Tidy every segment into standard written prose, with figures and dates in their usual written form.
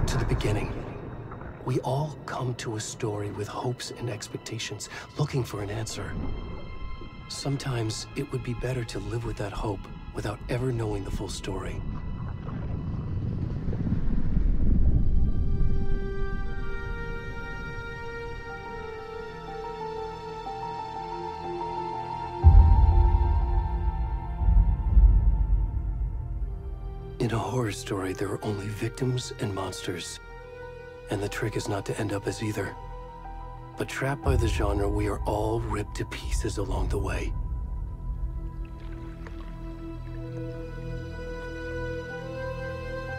to the beginning. We all come to a story with hopes and expectations, looking for an answer. Sometimes it would be better to live with that hope without ever knowing the full story. In a horror story, there are only victims and monsters. And the trick is not to end up as either. But trapped by the genre, we are all ripped to pieces along the way.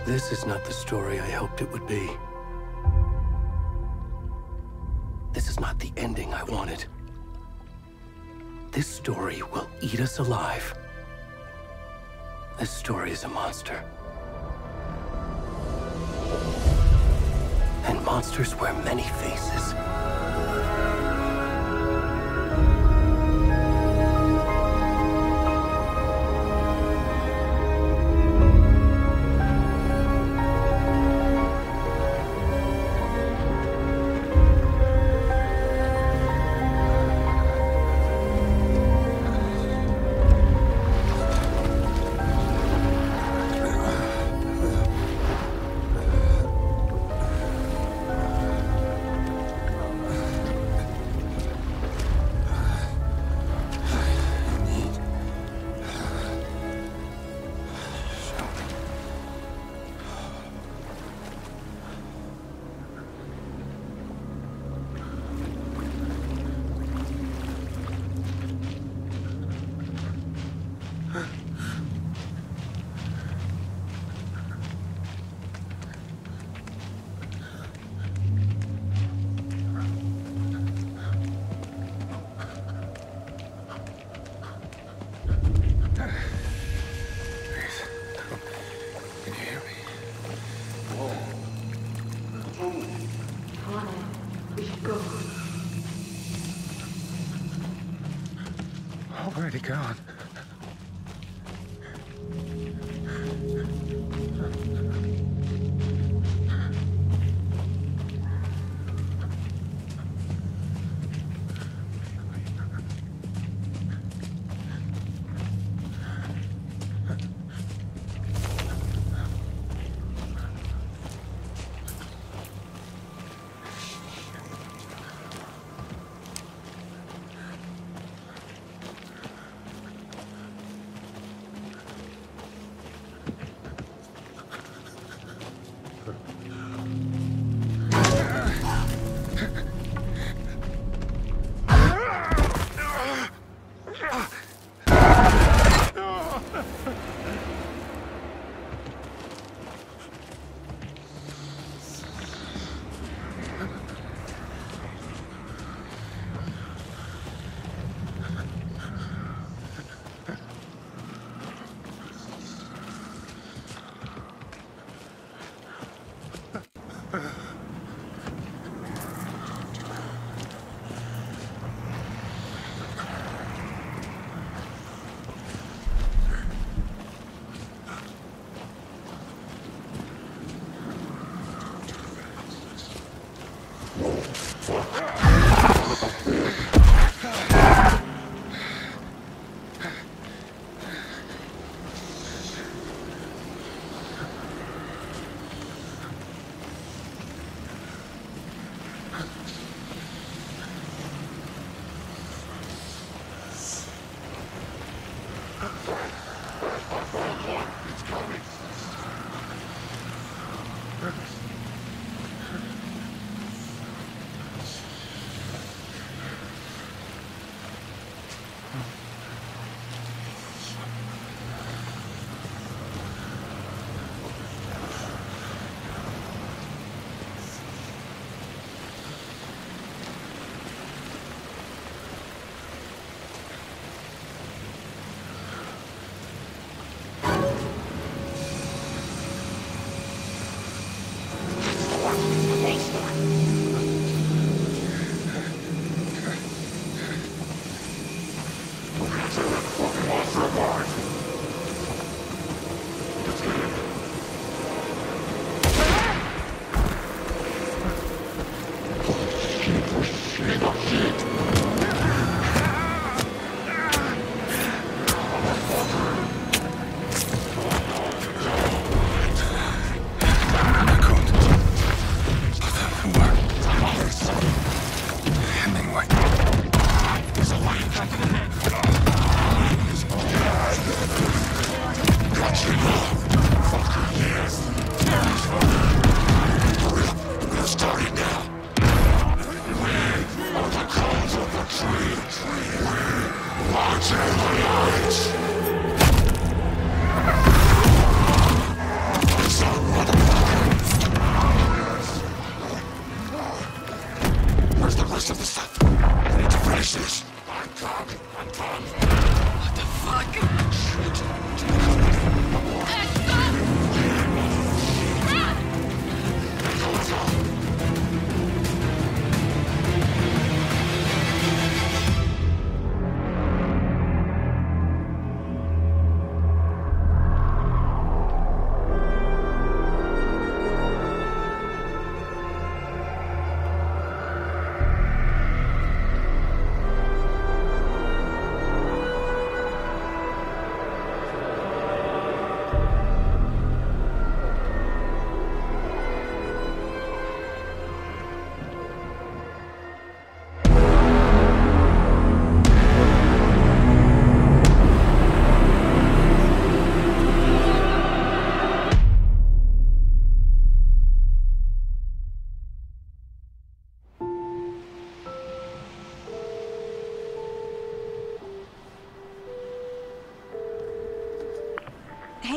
This is not the story I hoped it would be. This is not the ending I wanted. This story will eat us alive. This story is a monster. And monsters wear many faces. Where'd he gone?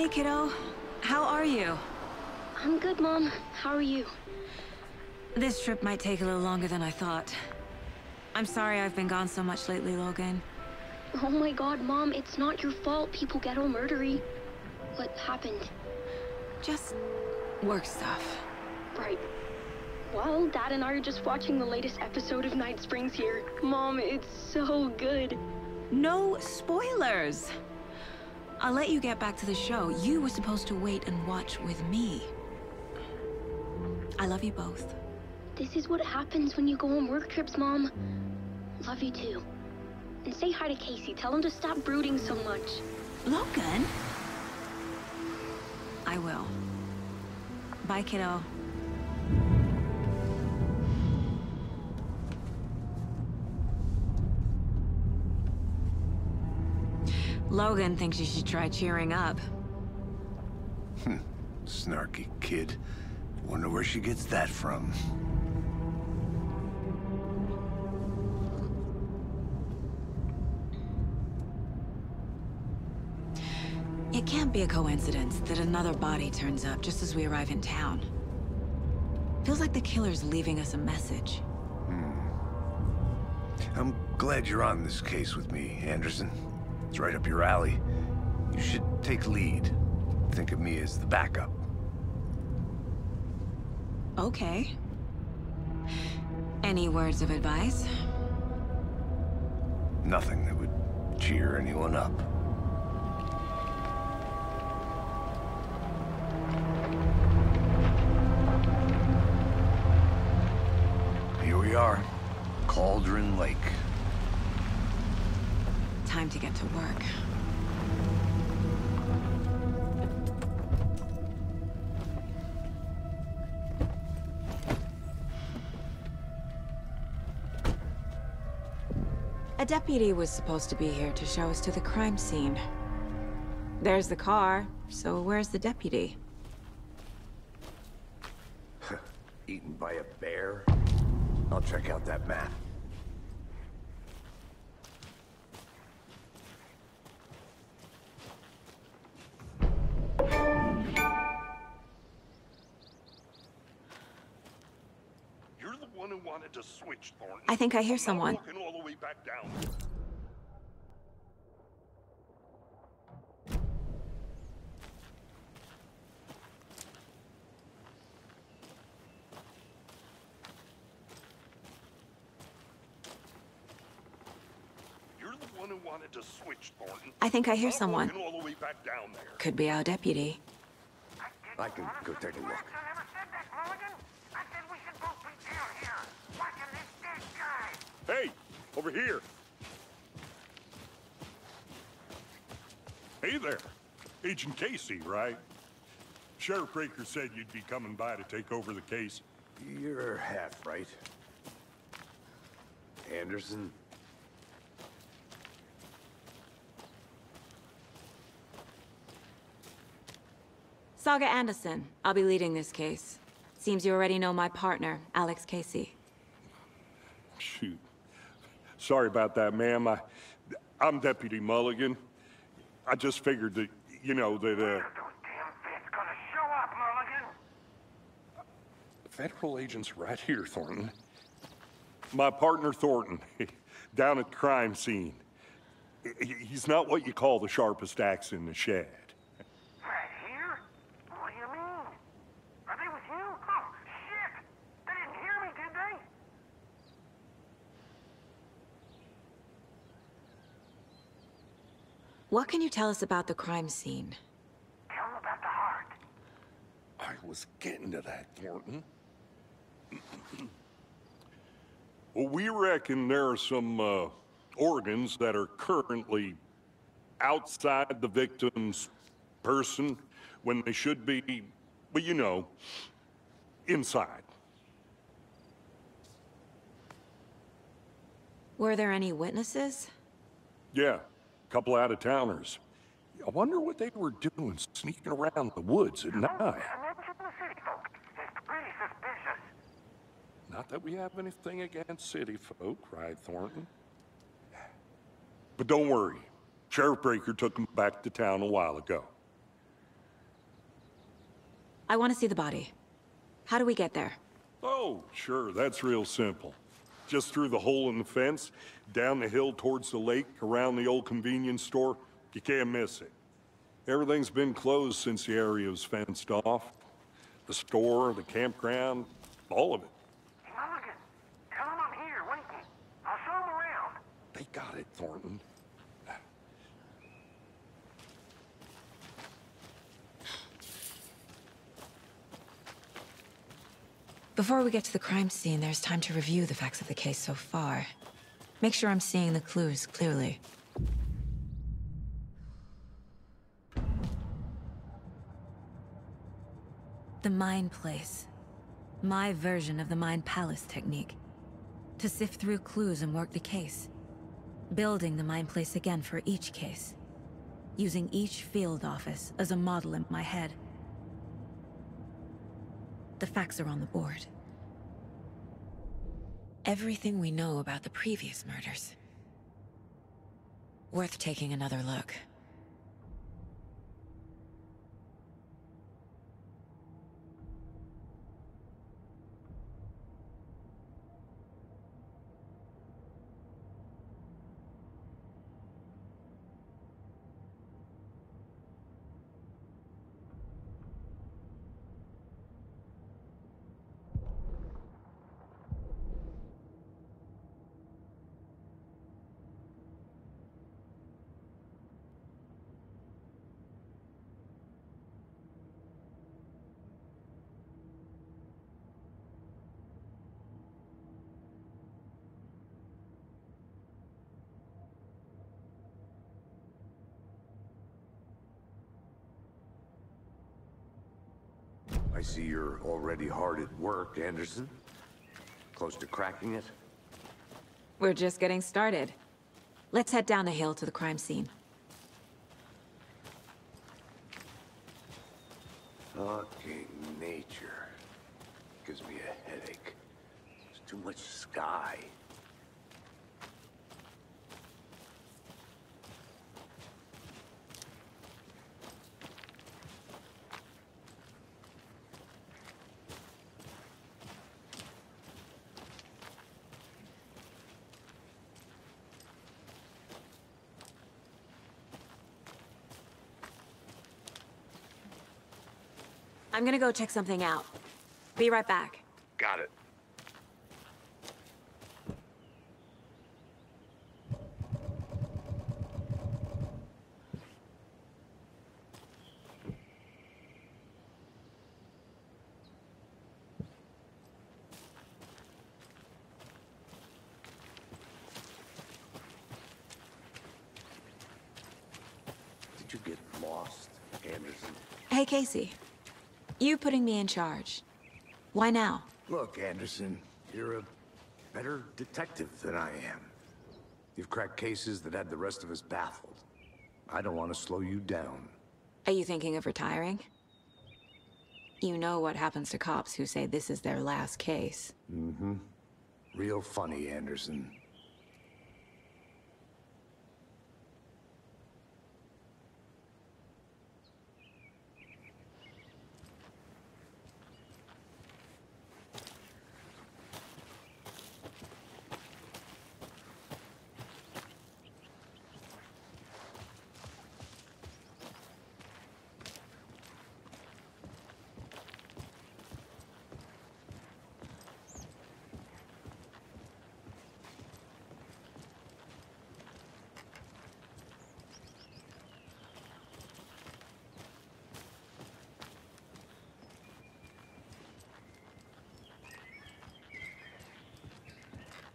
Hey, kiddo. How are you? I'm good, Mom. How are you? This trip might take a little longer than I thought. I'm sorry I've been gone so much lately, Logan. Oh my god, Mom, it's not your fault people get all murdery. What happened? Just work stuff. Right. Well, Dad and I are just watching the latest episode of Night Springs here. Mom, it's so good. No spoilers! I'll let you get back to the show. You were supposed to wait and watch with me. I love you both. This is what happens when you go on work trips, Mom. Love you too. And say hi to Casey. Tell him to stop brooding so much. Logan? I will. Bye, kiddo. Logan thinks you should try cheering up. Snarky kid. Wonder where she gets that from. It can't be a coincidence that another body turns up just as we arrive in town. Feels like the killer's leaving us a message. I'm glad you're on this case with me, Anderson. It's right up your alley. You should take lead. Think of me as the backup. Okay. Any words of advice? Nothing that would cheer anyone up. Here we are. Cauldron Lake. Time to get to work. A deputy was supposed to be here to show us to the crime scene. There's the car, so where's the deputy? Eaten by a bear? I'll check out that map. You're the one who wanted to switch, Thornton. I think I hear I'm someone. not walking all the way back down. You're the one who wanted to switch, Thornton. I think I hear I'm not someone. walking all the way back down there. Could be our deputy. I can go take a look. Hey, over here. Hey there. Agent Casey, right? Sheriff Breaker said you'd be coming by to take over the case. You're half right. Anderson? Saga Anderson. I'll be leading this case. Seems you already know my partner, Alex Casey. Shoot. Sorry about that, ma'am. I'm Deputy Mulligan. I just figured that, you know, that, Those damn feds gonna show up, Mulligan. Federal agent's right here, Thornton. My partner, Thornton, down at the crime scene. He's not what you call the sharpest axe in the shed. Right here? What do you mean? Are they with you? Oh, shit! They didn't hear me, did they? What can you tell us about the crime scene? Tell them about the heart. I was getting to that, Thornton. Well, we reckon there are some organs that are currently outside the victim's person when they should be, well, you know, inside. Were there any witnesses? Yeah, a couple out-of-towners. I wonder what they were doing sneaking around the woods at night. I mentioned the city folk. It's pretty suspicious. Not that we have anything against city folk, right, Thornton? But don't worry. Sheriff Breaker took them back to town a while ago. I want to see the body. How do we get there? Oh, sure, that's real simple. Just through the hole in the fence, down the hill towards the lake, around the old convenience store. You can't miss it. Everything's been closed since the area was fenced off. The store, the campground, all of it. Mulligan, tell him I'm here, waiting. I'll show him around. They got it, Thornton. Before we get to the crime scene, there's time to review the facts of the case so far. Make sure I'm seeing the clues clearly. The Mind Place. My version of the Mind Palace technique. To sift through clues and work the case. Building the Mind Place again for each case. Using each field office as a model in my head. The facts are on the board. Everything we know about the previous murders. Worth taking another look. I see you're already hard at work, Anderson. Close to cracking it? We're just getting started. Let's head down the hill to the crime scene. Fucking nature. Gives me a headache. There's too much sky. I'm gonna go check something out. Be right back. Got it. Did you get lost, Anderson? Hey, Casey. You putting me in charge. Why now? Look, Anderson, you're a better detective than I am. You've cracked cases that had the rest of us baffled. I don't want to slow you down. Are you thinking of retiring? You know what happens to cops who say this is their last case. Mm-hmm. Real funny, Anderson.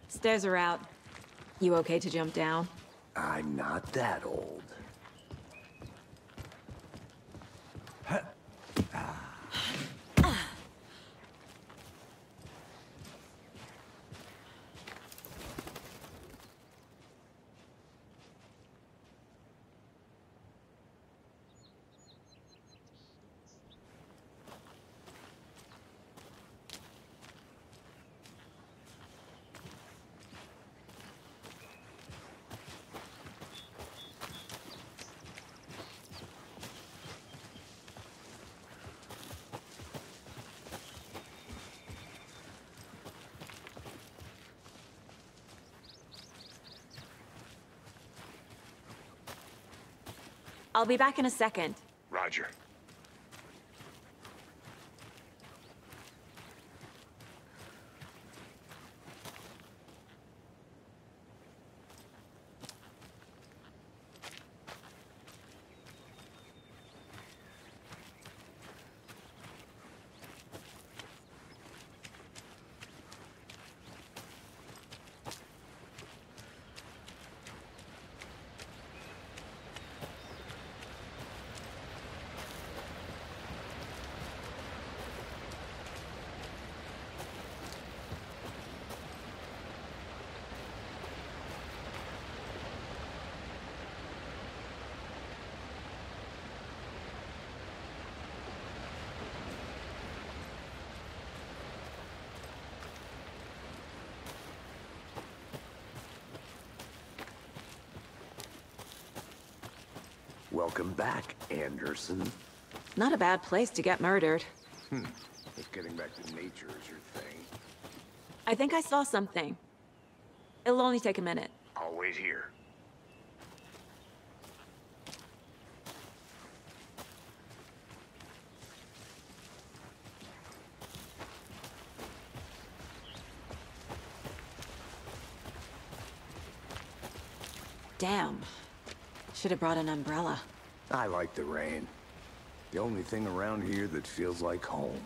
Stairs are out. You okay to jump down? I'm not that old. I'll be back in a second. Roger. Welcome back, Anderson. Not a bad place to get murdered. If getting back to nature is your thing, I think I saw something. It'll only take a minute. I'll wait here. Damn. Should have brought an umbrella. I like the rain. The only thing around here that feels like home.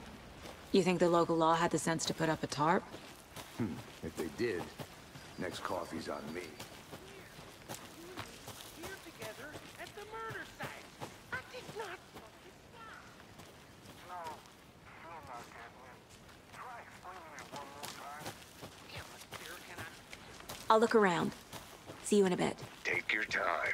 You think the local law had the sense to put up a tarp? If they did, next coffee's on me. Here together at the murder site. I did not fucking stop. No, still not getting it. Try explaining it one more time. Damn it, dear, can I? I'll look around. See you in a bit. Take your time.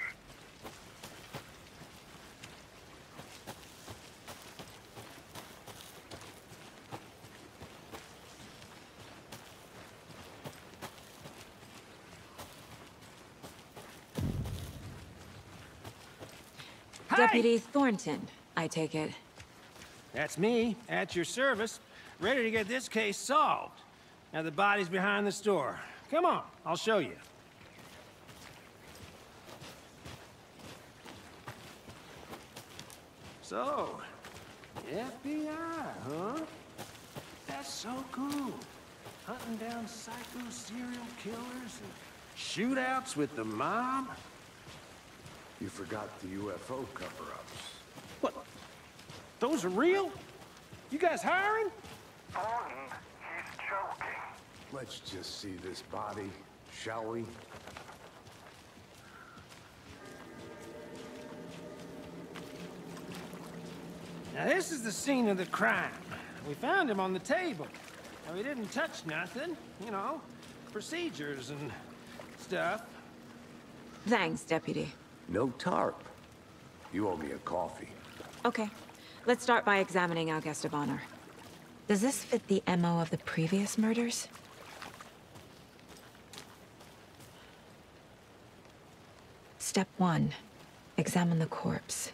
Deputy Thornton, I take it. That's me, at your service, ready to get this case solved. Now the body's behind the store. Come on, I'll show you. So, FBI, huh? That's so cool. Hunting down psycho serial killers and shootouts with the mob. You forgot the UFO cover-ups. What? Those are real? You guys hiring? Thornton, he's joking. Let's just see this body, shall we? Now this is the scene of the crime. We found him on the table. Now he didn't touch nothing, you know, procedures and stuff. Thanks, Deputy. No tarp. You owe me a coffee. Okay. Let's start by examining our guest of honor. Does this fit the MO of the previous murders? Step 1. Examine the corpse.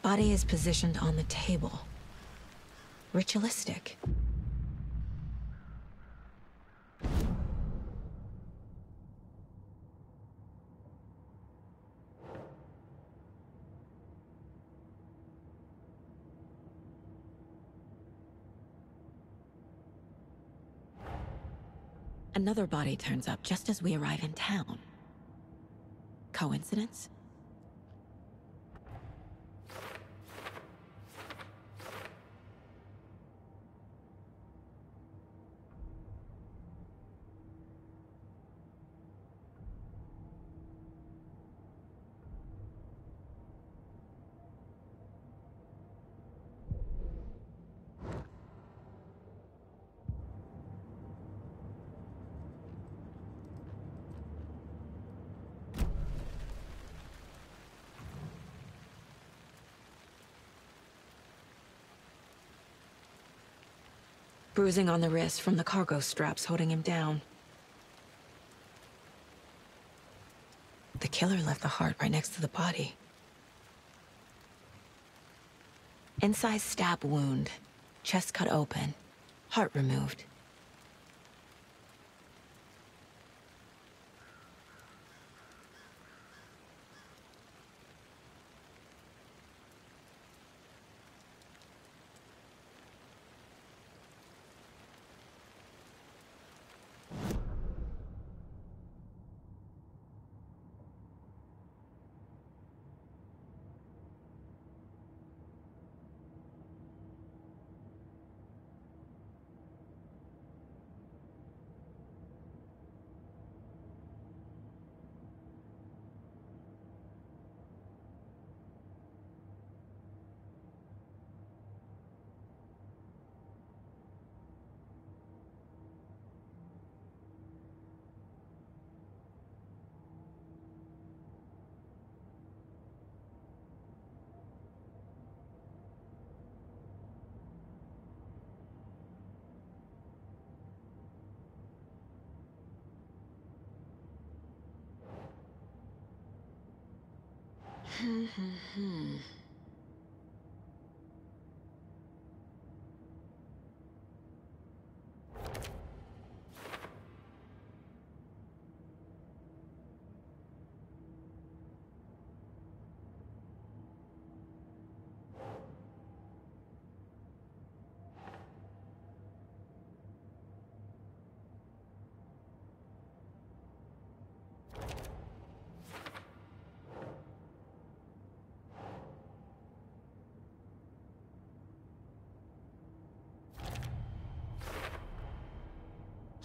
Body is positioned on the table. Ritualistic. Another body turns up just as we arrive in town. Coincidence? Bruising on the wrist from the cargo straps holding him down. The killer left the heart right next to the body. Incised stab wound, chest cut open, heart removed.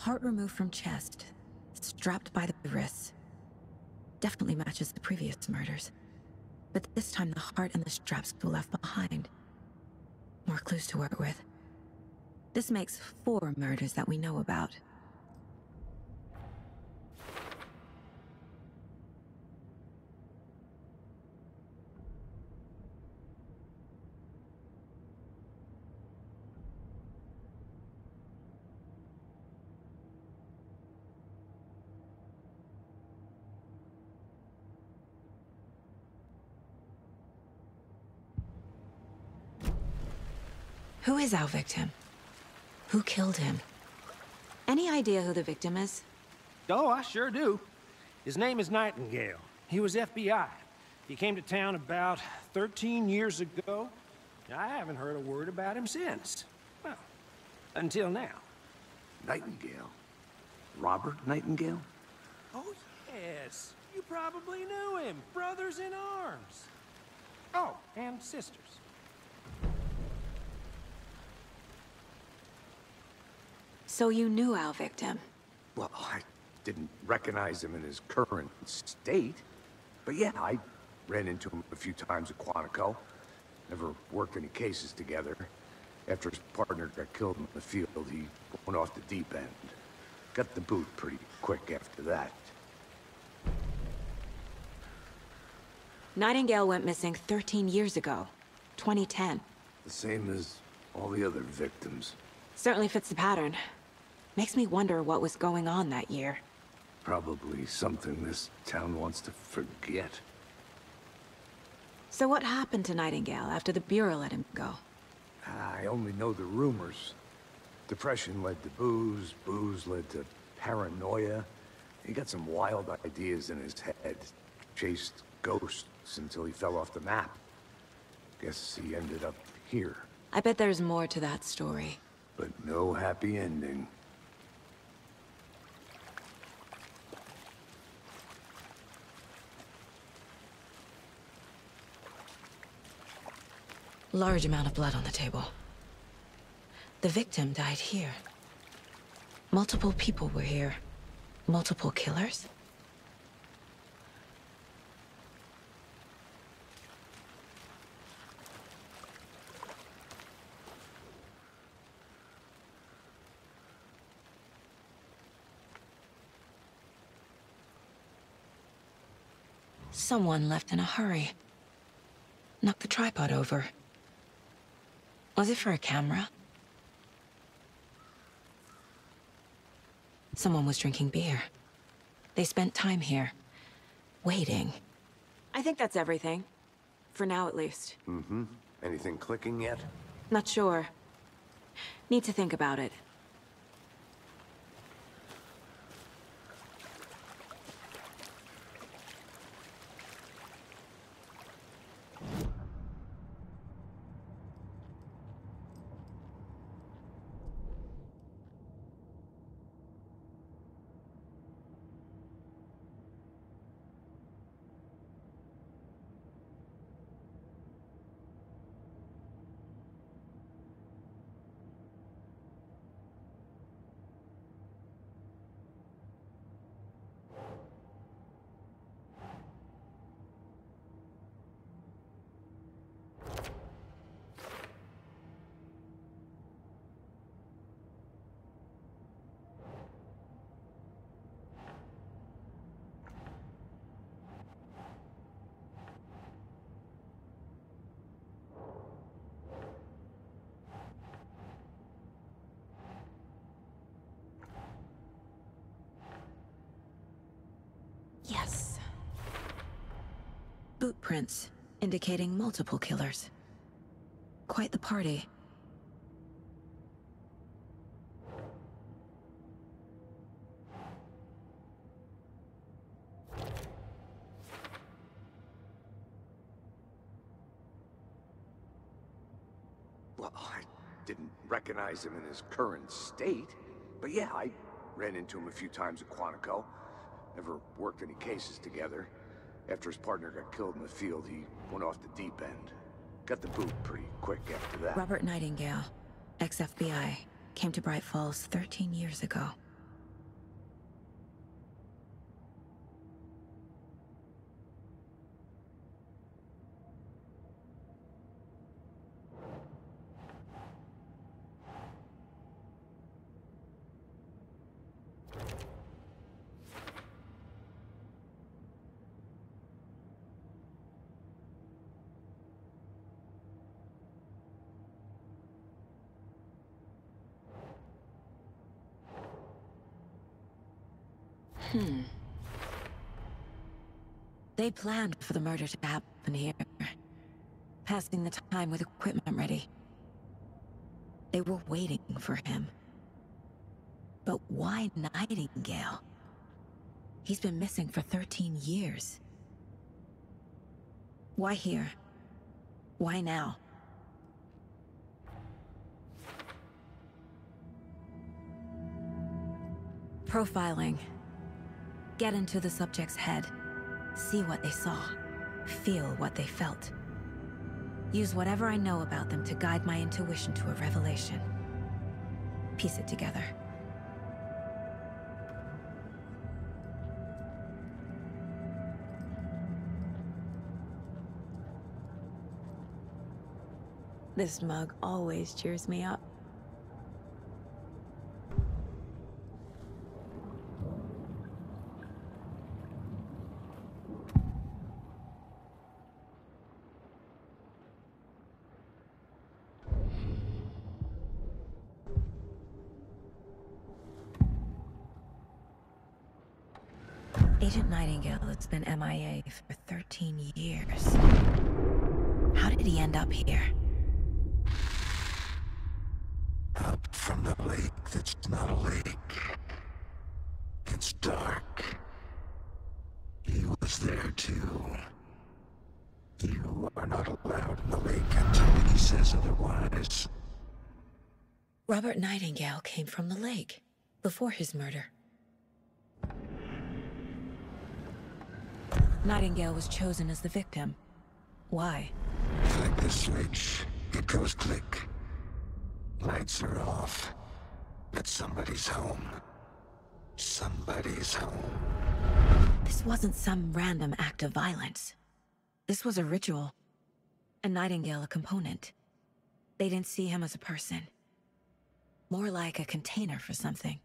Heart removed from chest, strapped by the wrists. Definitely matches the previous murders. But this time the heart and the straps were left behind. More clues to work with. This makes 4 murders that we know about. Who is our victim? Who killed him? Any idea who the victim is? Oh, I sure do. His name is Nightingale. He was FBI. He came to town about 13 years ago. I haven't heard a word about him since. Well, until now. Nightingale? Robert Nightingale? Oh, yes. You probably knew him. Brothers in arms. Oh, and sisters. So you knew our victim? Well, I didn't recognize him in his current state. But yeah, I ran into him a few times at Quantico. Never worked any cases together. After his partner got killed in the field, he went off the deep end. Got the boot pretty quick after that. Nightingale went missing 13 years ago. 2010. The same as all the other victims. Certainly fits the pattern. Makes me wonder what was going on that year. Probably something this town wants to forget. So what happened to Nightingale after the Bureau let him go? I only know the rumors. Depression led to booze, booze led to paranoia. He got some wild ideas in his head. Chased ghosts until he fell off the map. Guess he ended up here. I bet there's more to that story. But no happy ending. Large amount of blood on the table. The victim died here. Multiple people were here. Multiple killers? Someone left in a hurry. Knocked the tripod over. Was it for a camera? Someone was drinking beer. They spent time here, waiting. I think that's everything. For now, at least. Mm-hmm. Anything clicking yet? Not sure. Need to think about it. Boot prints, indicating multiple killers. Quite the party. Well, I didn't recognize him in his current state. But yeah, I ran into him a few times at Quantico. Never worked any cases together. After his partner got killed in the field, he went off the deep end. Got the boot pretty quick after that. Robert Nightingale, ex-FBI, came to Bright Falls 13 years ago. They planned for the murder to happen here, passing the time with equipment ready. They were waiting for him. But why Nightingale? He's been missing for 13 years. Why here? Why now? Profiling. Get into the subject's head. See what they saw. Feel what they felt. Use whatever I know about them to guide my intuition to a revelation. Piece it together. This mug always cheers me up. Agent Nightingale has been MIA for 13 years. How did he end up here? Up from the lake that's not a lake. It's dark. He was there too. You are not allowed in the lake until he says otherwise. Robert Nightingale came from the lake, before his murder. Nightingale was chosen as the victim. Why? Flick the switch, it goes click. Lights are off. But somebody's home. Somebody's home. This wasn't some random act of violence. This was a ritual. And Nightingale a component. They didn't see him as a person. More like a container for something.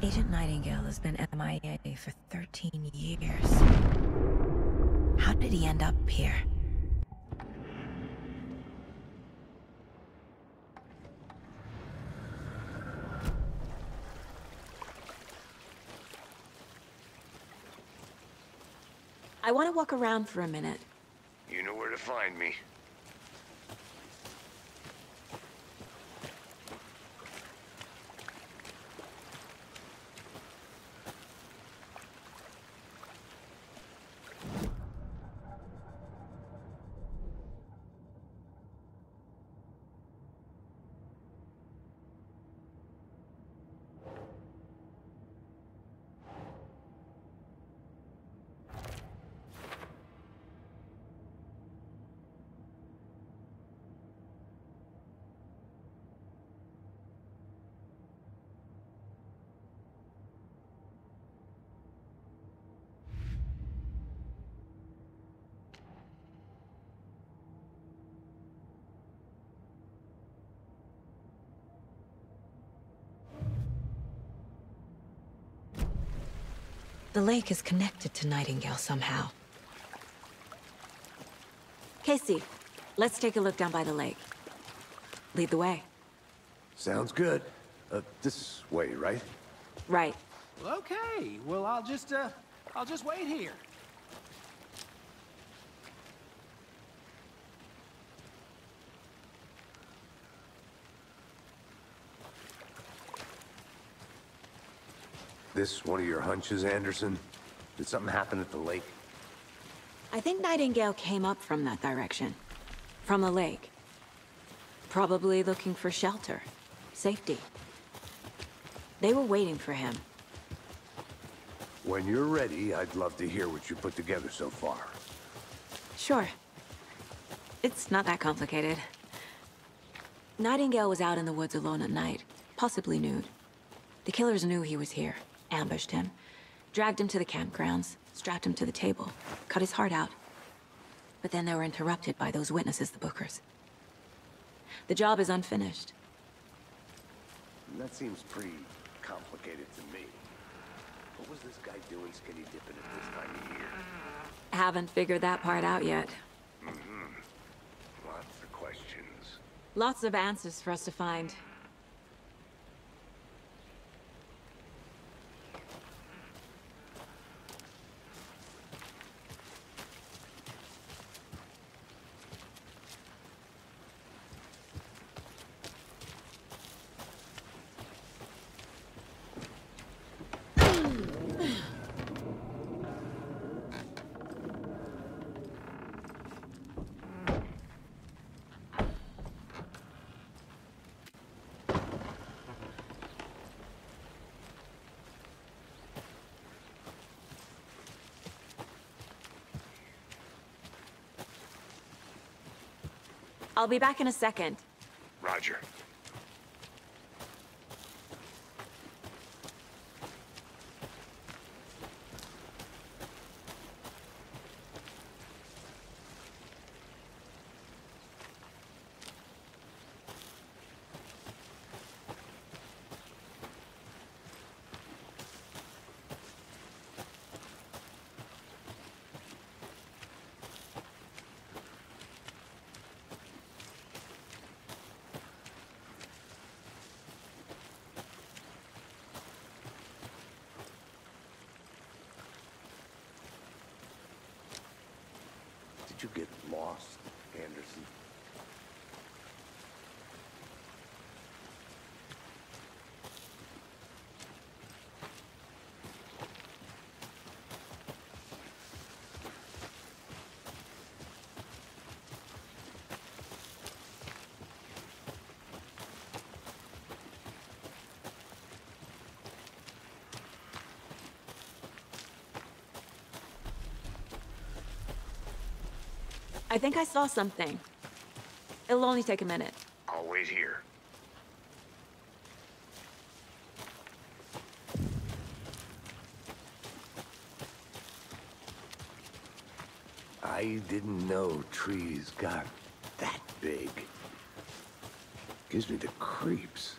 Agent Nightingale has been MIA for 13 years. How did he end up here? I want to walk around for a minute. You know where to find me. The lake is connected to Nightingale somehow. Casey, let's take a look down by the lake. Lead the way. Sounds good. This way, right? Right. Okay, well, I'll just wait here. This one of your hunches, Anderson? Did something happen at the lake? I think Nightingale came up from that direction. From the lake. Probably looking for shelter. Safety. They were waiting for him. When you're ready, I'd love to hear what you put together so far. Sure. It's not that complicated. Nightingale was out in the woods alone at night, possibly nude. The killers knew he was here, ambushed him, dragged him to the campgrounds, strapped him to the table, cut his heart out. But then they were interrupted by those witnesses, the Bookers. The job is unfinished. That seems pretty complicated to me. What was this guy doing skinny dipping at this time of year? Haven't figured that part out yet. Lots of questions. Lots of answers for us to find. I'll be back in a second. Roger. Did you get lost, Anderson? I think I saw something. It'll only take a minute. I'll wait here. I didn't know trees got that big. Gives me the creeps.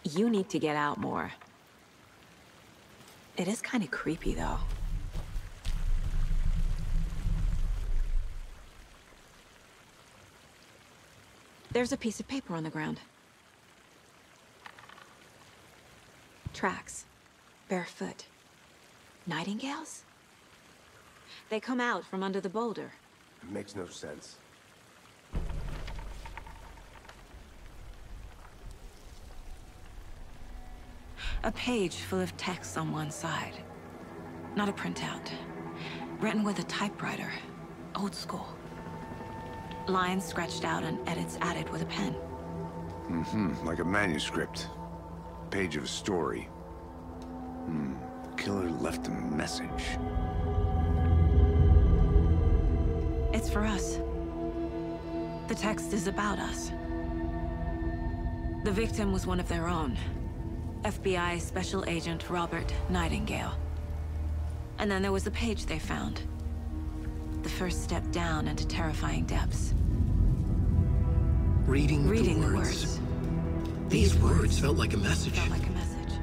You need to get out more. It is kind of creepy, though. There's a piece of paper on the ground. Tracks. Barefoot. Nightingales? They come out from under the boulder. It makes no sense. A page full of text on one side. Not a printout. Written with a typewriter. Old school. Lines scratched out and edits added with a pen. Like a manuscript. Page of a story. The killer left a message. It's for us. The text is about us. The victim was one of their own. FBI Special Agent Robert Nightingale. And then there was the page they found. The first step down into terrifying depths. Reading the words. These words felt like a message. Felt like a message.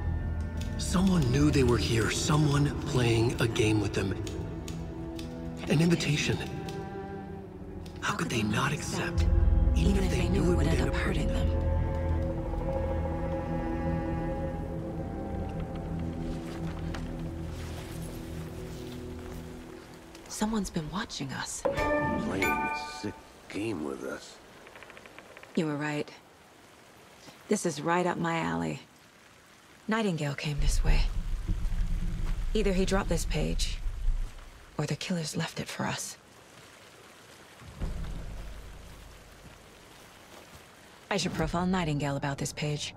Someone knew they were here, someone playing a game with them. An invitation. How could they not accept, even if they knew it would end up hurting them? Someone's been watching us. Playing a sick game with us. You were right. This is right up my alley. Nightingale came this way. Either he dropped this page, or the killers left it for us. I should profile Nightingale about this page.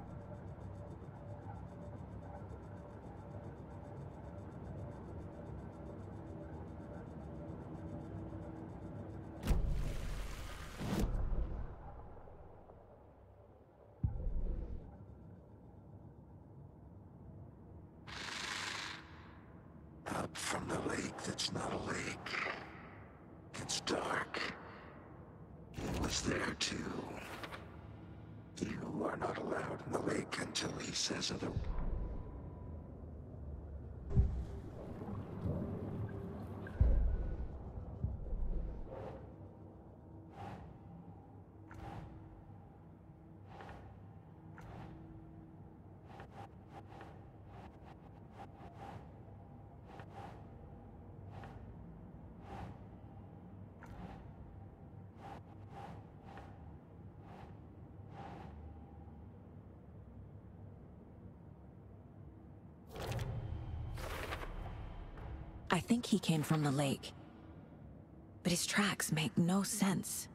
Up from the lake that's not a lake. It's dark. He was there too. You are not allowed in the lake until he says otherwise. I think he came from the lake. But his tracks make no sense.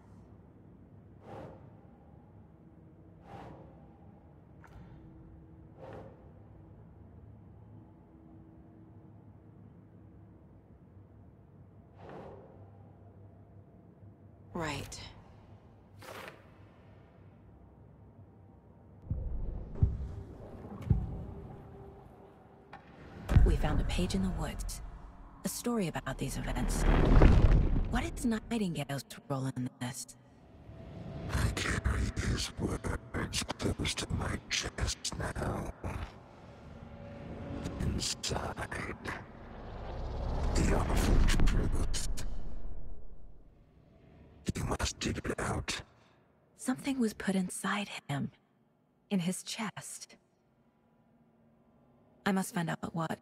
Right. We found a page in the woods. A story about these events. What is Nightingale's role in this? I carry his words close to my chest now. Inside. The awful truth. You must dig it out. Something was put inside him. In his chest. I must find out what.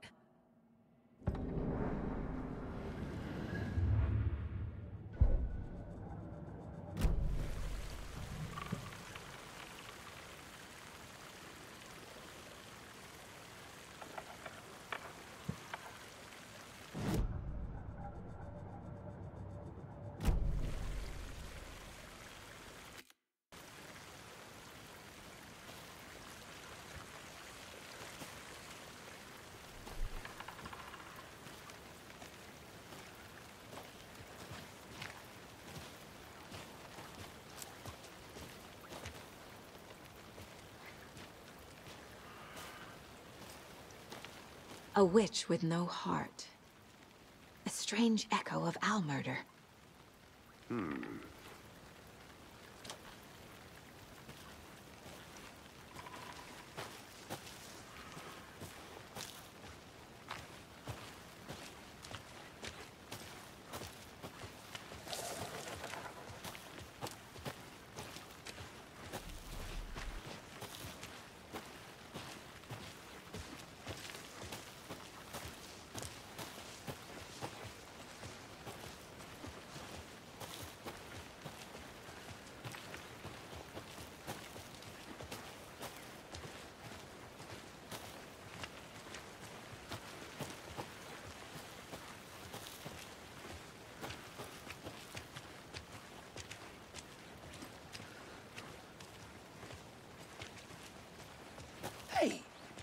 A witch with no heart. A strange echo of owl murder.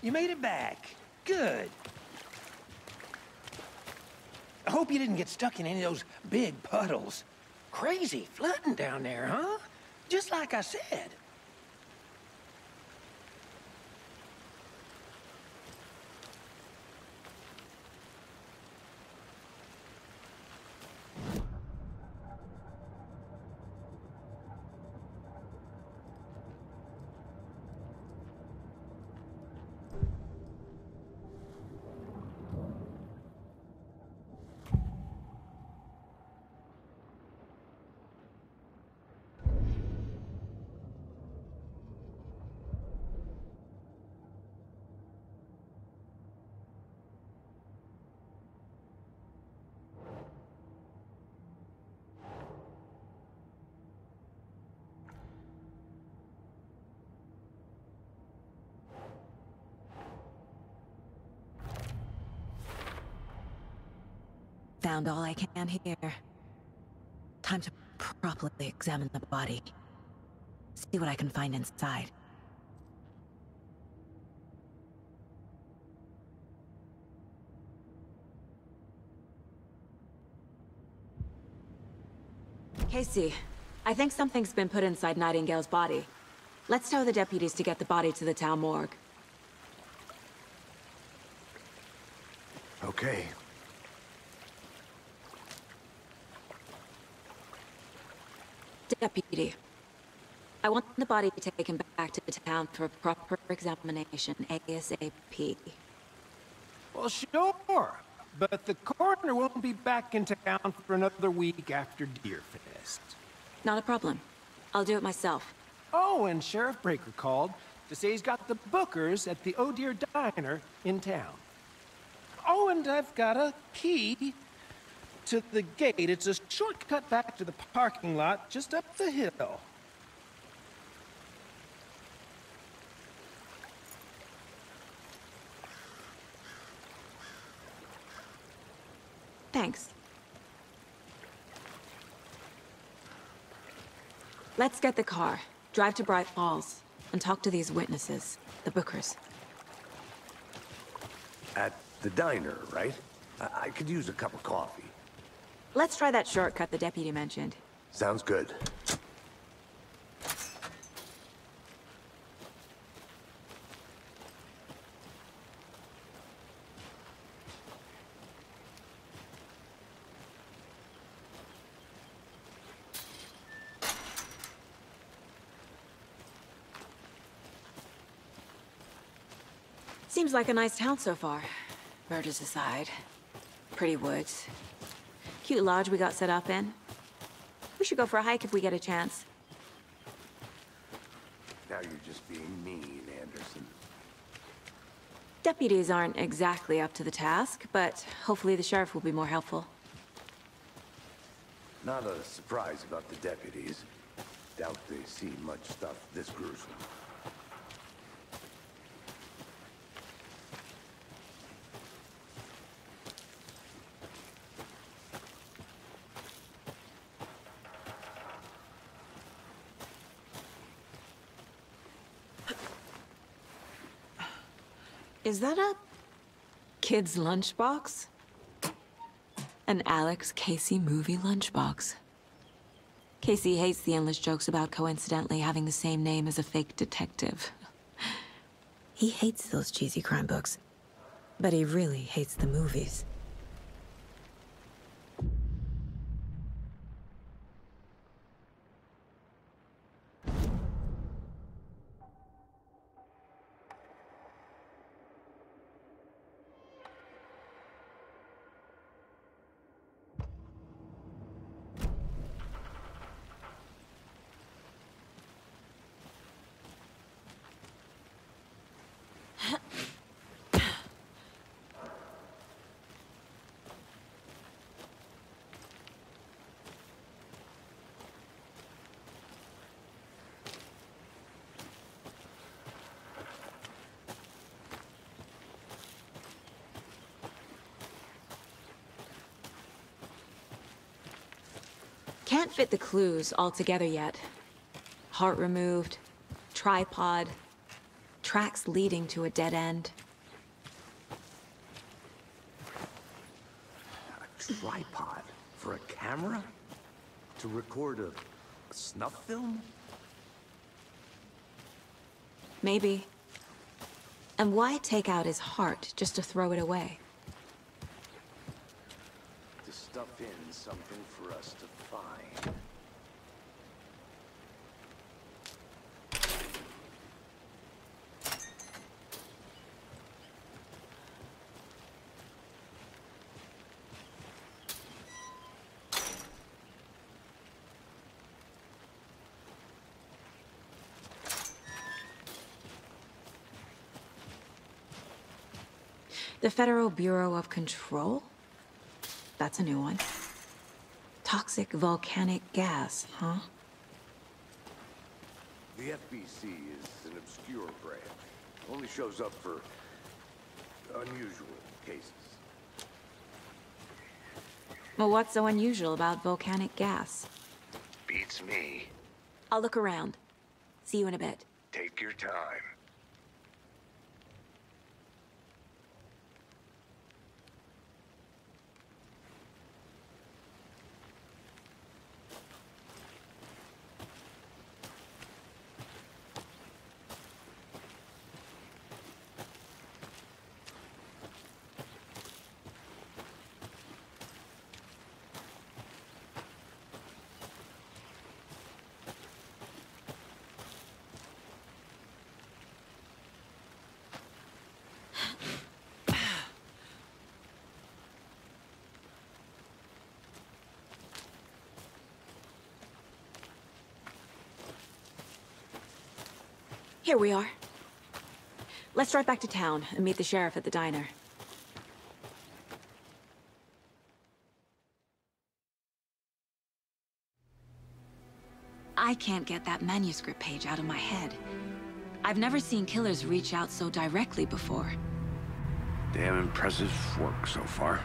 You made it back. Good. I hope you didn't get stuck in any of those big puddles. Crazy flooding down there, huh? Just like I said. Found all I can here. Time to properly examine the body. See what I can find inside. Casey, I think something's been put inside Nightingale's body. Let's tell the deputies to get the body to the town morgue. Okay. Deputy, I want the body taken back to the town for a proper examination, ASAP. Well, sure. But the coroner won't be back in town for another week after Deerfest. Not a problem. I'll do it myself. Oh, and Sheriff Breaker called to say he's got the bookers at the Oh Dear Diner in town. Oh, and I've got a key to the gate. It's a shortcut back to the parking lot just up the hill. Thanks. Let's get the car, drive to Bright Falls, and talk to these witnesses, the bookers. At the diner, right? I could use a cup of coffee. Let's try that shortcut the deputy mentioned. Sounds good. Seems like a nice town so far. Murders aside. Pretty woods. Cute lodge we got set up in. We should go for a hike if we get a chance. Now you're just being mean, Anderson. Deputies aren't exactly up to the task, but hopefully the sheriff will be more helpful. Not a surprise about the deputies. Doubt they see much stuff this gruesome. Is that a kid's lunchbox? An Alex Casey movie lunchbox. Casey hates the endless jokes about coincidentally having the same name as a fake detective. He hates those cheesy crime books, but he really hates the movies. Can't fit the clues all together yet. Heart removed, tripod, tracks leading to a dead end. A tripod for a camera? To record a snuff film? Maybe. And why take out his heart just to throw it away? To stuff in something for us to find. The Federal Bureau of Control? That's a new one. Toxic volcanic gas, huh? The FBC is an obscure brand. Only shows up for unusual cases. Well, what's so unusual about volcanic gas? Beats me. I'll look around. See you in a bit. Take your time. Here we are. Let's drive back to town and meet the sheriff at the diner. I can't get that manuscript page out of my head. I've never seen killers reach out so directly before. Damn impressive work so far.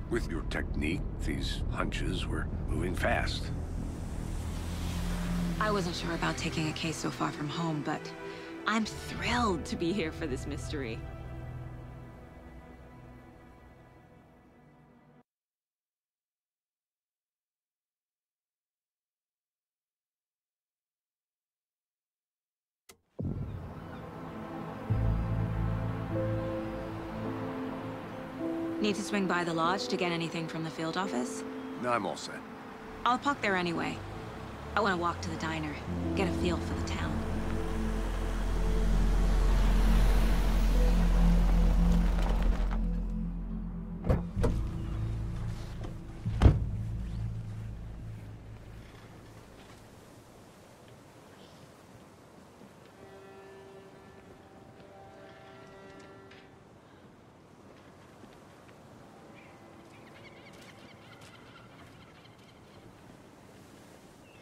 With your technique, these hunches were moving fast. I wasn't sure about taking a case so far from home, but I'm thrilled to be here for this mystery. Need to swing by the lodge to get anything from the field office? No, I'm all set. I'll park there anyway. I want to walk to the diner, get a feel for the town.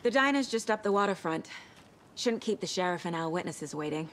The diner's just up the waterfront. Shouldn't keep the sheriff and our witnesses waiting.